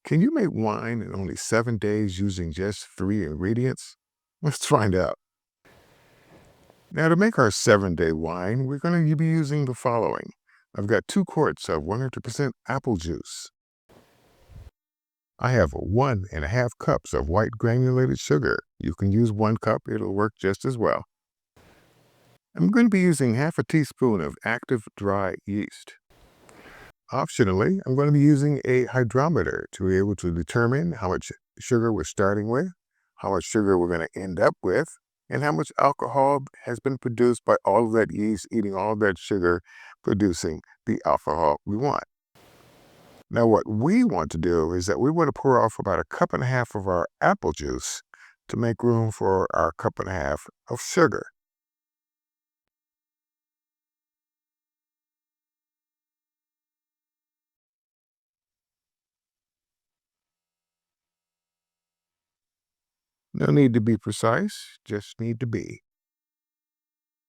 Can you make wine in only 7 days using just three ingredients? Let's find out. Now, to make our 7-day wine, we're going to be using the following. I've got 2 quarts of 100% apple juice. I have 1.5 cups of white granulated sugar. You can use 1 cup, it'll work just as well. I'm going to be using half a teaspoon of active dry yeast. Optionally, I'm going to be using a hydrometer to be able to determine how much sugar we're starting with, how much sugar we're going to end up with, and how much alcohol has been produced by all of that yeast eating all of that sugar, producing the alcohol we want. Now, what we want to do is that we want to pour off about 1.5 cups of our apple juice to make room for our 1.5 cups of sugar. No need to be precise, just need to be.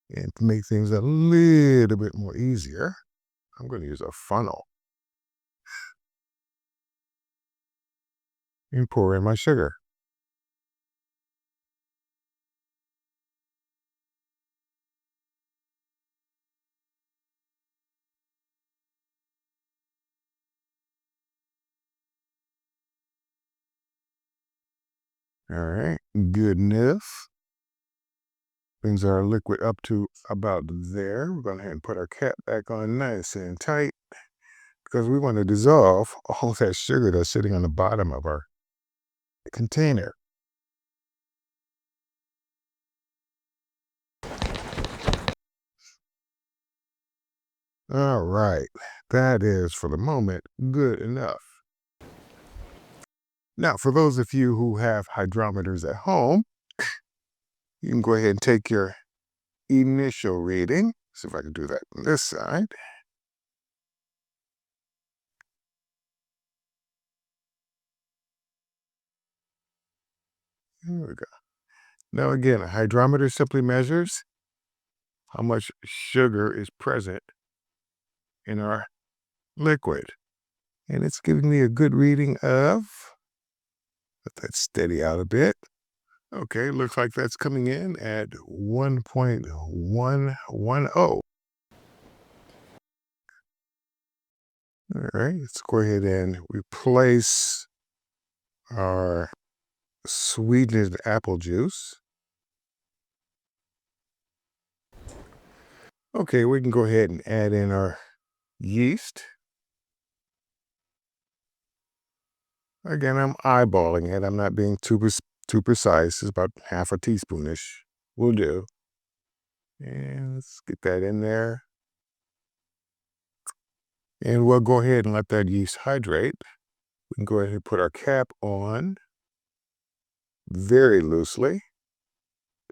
And to make things a little bit more easier, I'm going to use a funnel and pour in my sugar. All right, good enough. Brings our liquid up to about there. We're going to go ahead and put our cap back on nice and tight because we want to dissolve all that sugar that's sitting on the bottom of our container. All right, that is for the moment good enough. Now, for those of you who have hydrometers at home, you can go ahead and take your initial reading. See if I can do that on this side. There we go. Now, again, a hydrometer simply measures how much sugar is present in our liquid. And it's giving me a good reading of, let that steady out a bit. Okay, looks like that's coming in at 1.110. All right, let's go ahead and replace our sweetened apple juice. Okay, we can go ahead and add in our yeast. Again, I'm eyeballing it. I'm not being too precise. It's about half a teaspoonish will do. And let's get that in there. And we'll go ahead and let that yeast hydrate. We can go ahead and put our cap on very loosely.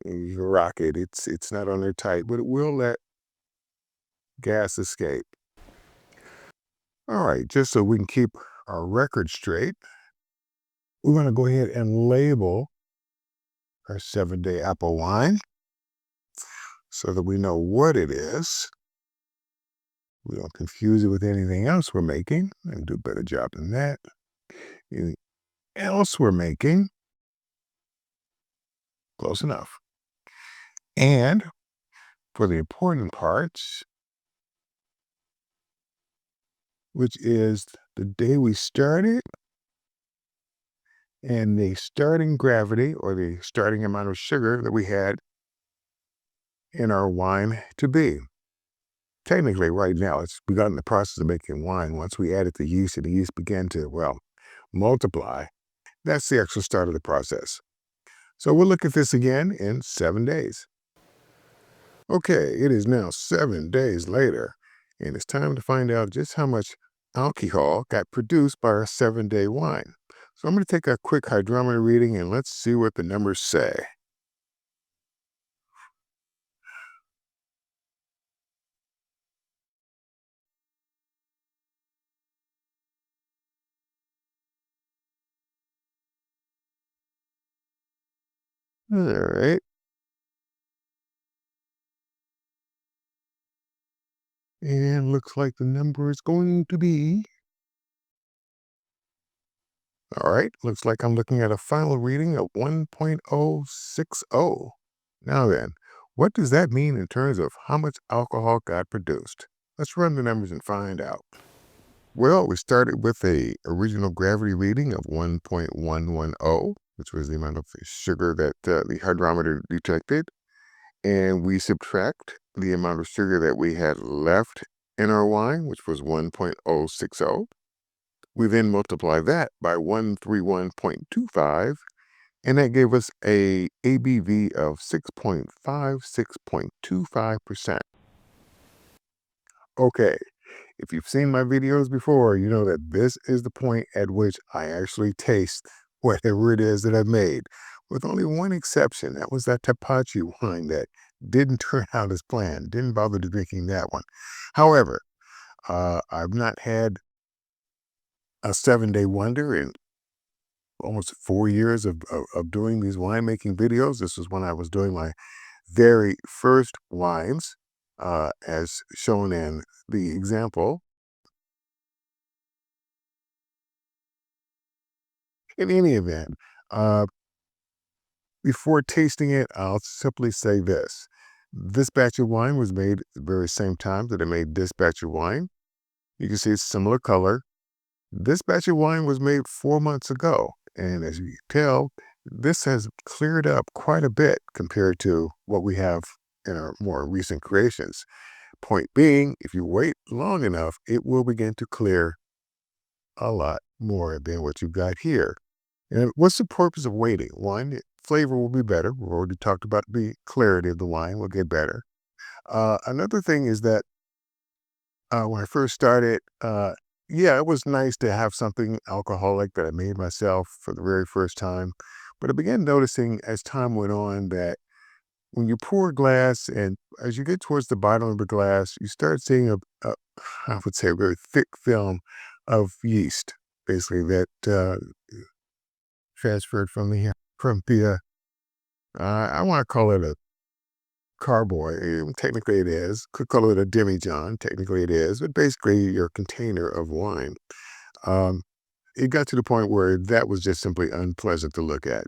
You can rock it. It's not on there tight, but it will let gas escape. All right, just so we can keep our record straight, we're going to go ahead and label our 7-day apple wine so that we know what it is. We don't confuse it with anything else we're making and do a better job than that. Anything else we're making, close enough. And for the important parts, which is the day we started and the starting gravity or the starting amount of sugar that we had in our wine to be. Technically, right now, it's begun the process of making wine. Once we added the yeast and the yeast began to, multiply, that's the actual start of the process. So we'll look at this again in 7 days. Okay, it is now 7 days later, and it's time to find out just how much alcohol got produced by our 7-day wine. So I'm going to take a quick hydrometer reading and let's see what the numbers say. All right. And looks like the number is going to be All right, looks like I'm looking at a final reading of 1.060. Now then, what does that mean in terms of how much alcohol got produced? Let's run the numbers and find out. Well, we started with a original gravity reading of 1.110, which was the amount of sugar that the hydrometer detected. And we subtract the amount of sugar that we had left in our wine, which was 1.060. We then multiply that by 131.25, and that gave us a ABV of 6.56.25%. Okay, if you've seen my videos before, you know that this is the point at which I actually taste whatever it is that I've made, with only one exception. That was that Tapachi wine that didn't turn out as planned. Didn't bother to drinking that one. However, I've not had a 7-day wonder in almost 4 years of doing these winemaking videos. This was when I was doing my very first wines, as shown in the example. In any event, uh, before tasting it, I'll simply say this. This batch of wine was made at the very same time that I made this batch of wine. You can see it's similar color. This batch of wine was made 4 months ago. And as you can tell, this has cleared up quite a bit compared to what we have in our more recent creations. Point being, if you wait long enough, it will begin to clear a lot more than what you got here. And what's the purpose of waiting? One, flavor will be better. We've already talked about the clarity of the wine will get better. Another thing is that when I first started, yeah, it was nice to have something alcoholic that I made myself for the very first time. But I began noticing as time went on that when you pour a glass and as you get towards the bottom of the glass, you start seeing I would say, a very thick film of yeast, basically that transferred from the I want to call it a carboy. Technically, it is. Could call it a demijohn. Technically, it is, but basically, your container of wine. Um, it got to the point where that was just simply unpleasant to look at.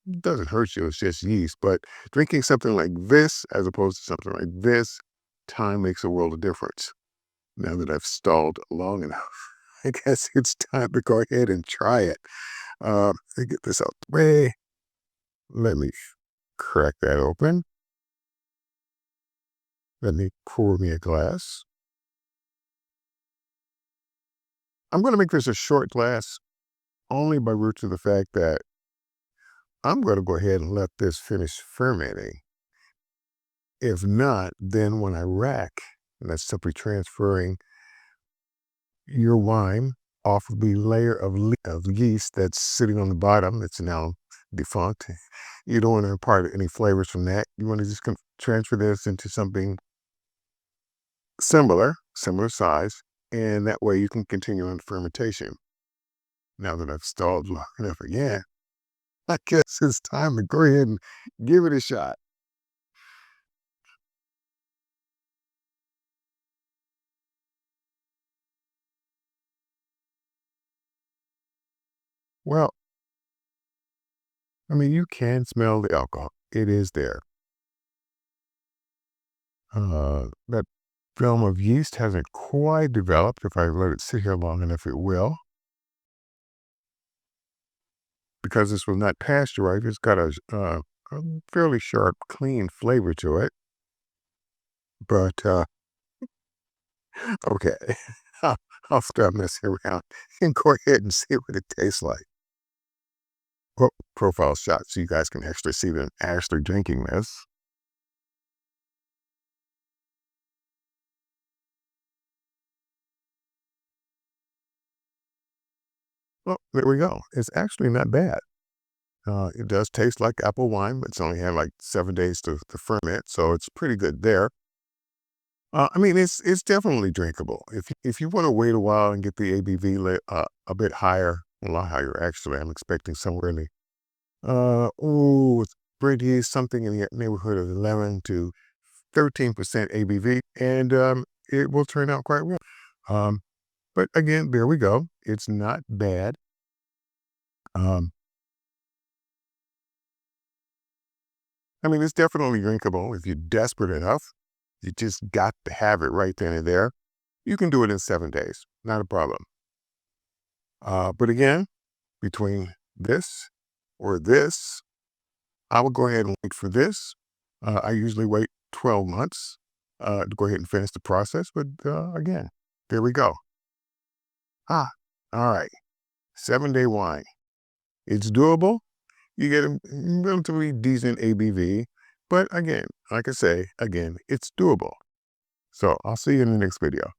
It doesn't hurt you; it's just yeast. But drinking something like this, as opposed to something like this, time makes a world of difference. Now that I've stalled long enough, I guess it's time to go ahead and try it. Let me get this out the way. Let me crack that open. Let me pour me a glass. I'm going to make this a short glass only by virtue of the fact that I'm going to go ahead and let this finish fermenting. If not, then when I rack, and that's simply transferring your wine off of the layer of yeast that's sitting on the bottom, that's now defunct. You don't want to impart any flavors from that. You want to just transfer this into something similar size, and that way you can continue on fermentation. Now that I've stalled long enough again, I guess it's time to go ahead and give it a shot. Well, I mean, you can smell the alcohol. It is there. That film of yeast hasn't quite developed. If I let it sit here long enough, it will. Because this was not pasteurized, it's got a fairly sharp, clean flavor to it. But okay, I'll, I'll stop messing around and go ahead and see what it tastes like. Well, profile shot so you guys can actually see them actually drinking this. Well, there we go. It's actually not bad. It does taste like apple wine, but it's only had like 7 days to ferment, so it's pretty good there. I mean, it's definitely drinkable. If you want to wait a while and get the ABV a bit higher, a lot higher actually. I'm expecting somewhere in the with bread yeast, something in the neighborhood of 11 to 13% ABV, and it will turn out quite well. Um, but again, there we go. It's not bad. Um, I mean, it's definitely drinkable if you're desperate enough. You just got to have it right then and there. You can do it in 7 days, not a problem. But again, between this or this, I will go ahead and wait for this. I usually wait 12 months to go ahead and finish the process. But again, there we go. Ah, all right. 7-day wine. It's doable. You get a relatively decent ABV. But again, like I say, again, it's doable. So I'll see you in the next video.